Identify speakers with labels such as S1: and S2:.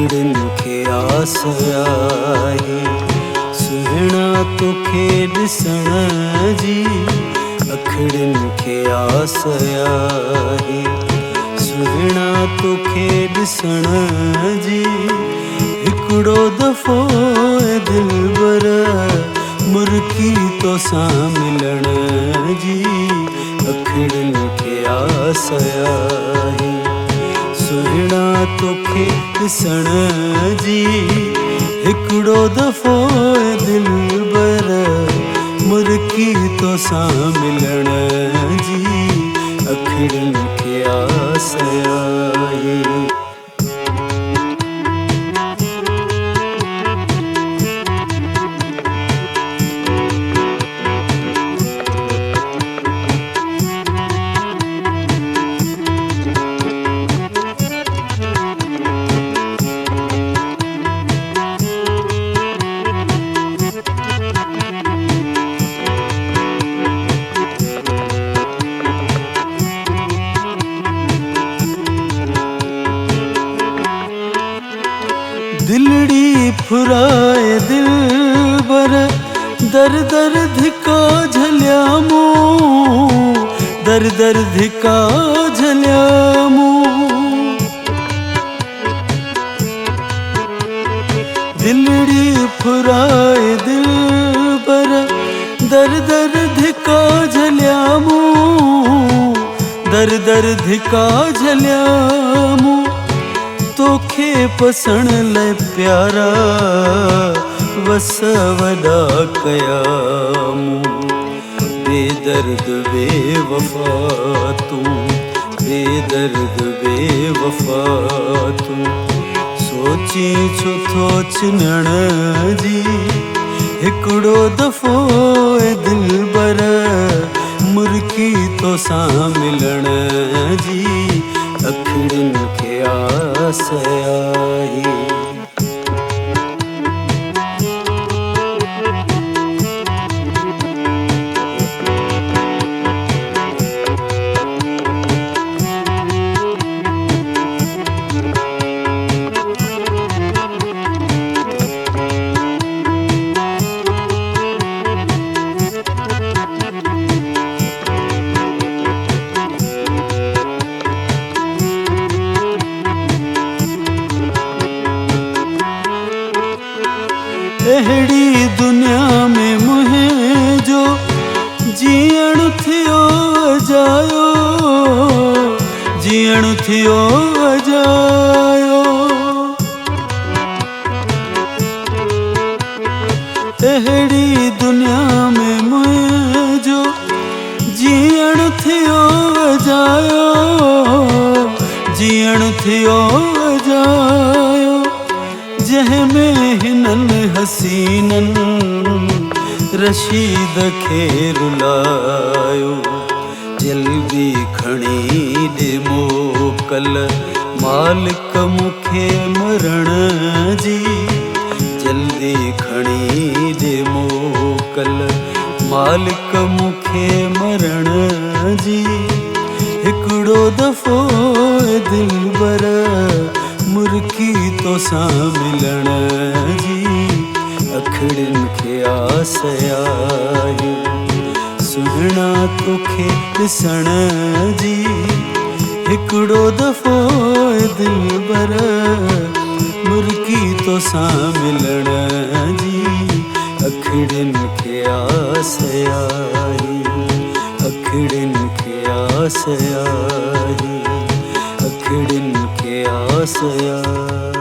S1: अखड़न खे आस आहे सुहिणा तोखे ॾिसण जी। अखड़न खे आस आहे सुहिणा तोखे ॾिसण जी। हिकिड़ो दफ़ो दिलबर मुर्की तोसां मिलण जी। अखड़न खे आस आहे सुहिणा तोखे ॾिसण जी। हिकिड़ो दफ़ो दिलबर मुर्की तोसां मिलण जी। अखड़न खे आस आहे। दिलड़ी फुराए दिलबर दर दर धिका झलिया मूं। दर दर धिका झलिया मूं। दिलड़ी फुराए दिलबर दर दर धिका झलिया मूं। दर दर धिका झलिया मूं। तोखे पसण लाइ प्यारा वस वॾा कया मूं। बेदर्द बेवफा तूं बेदर्द बेवफा तूं। सोची छो थो चिनण जी। हिकिड़ो दफ़ो दिलबर मुर्की तोसां मिलण जी। अखड़न खे आस आहे। अहिड़ी दुनिया में मुंहिंजो जीअण थियो अजायो। जीअण थियो अजायो। अहिड़ी दुनिया में मुंहिंजो जीअण थियो अजायो। जीअण थियो अजायो। जंहिंमें हिननि हसीननि रशीद खे रुलायो। जल्दी खणी ॾे मोकल मालिक मूंखे मरण जी। जल्दी खणी ॾे मोकल मालिक मूंखे मरण जी। हिकिड़ो दफ़ो दिलबर मुर्की तोसां मिलण जी। अखड़न खे आस आहे सुहिणा तोखे ॾिसण जी। हिकिड़ो दफ़ो दिलबर मुर्की तोसां मिलण जी। अखड़न खे आस आहे अखड़न खे आस आहे अखड़न खे आस आहे।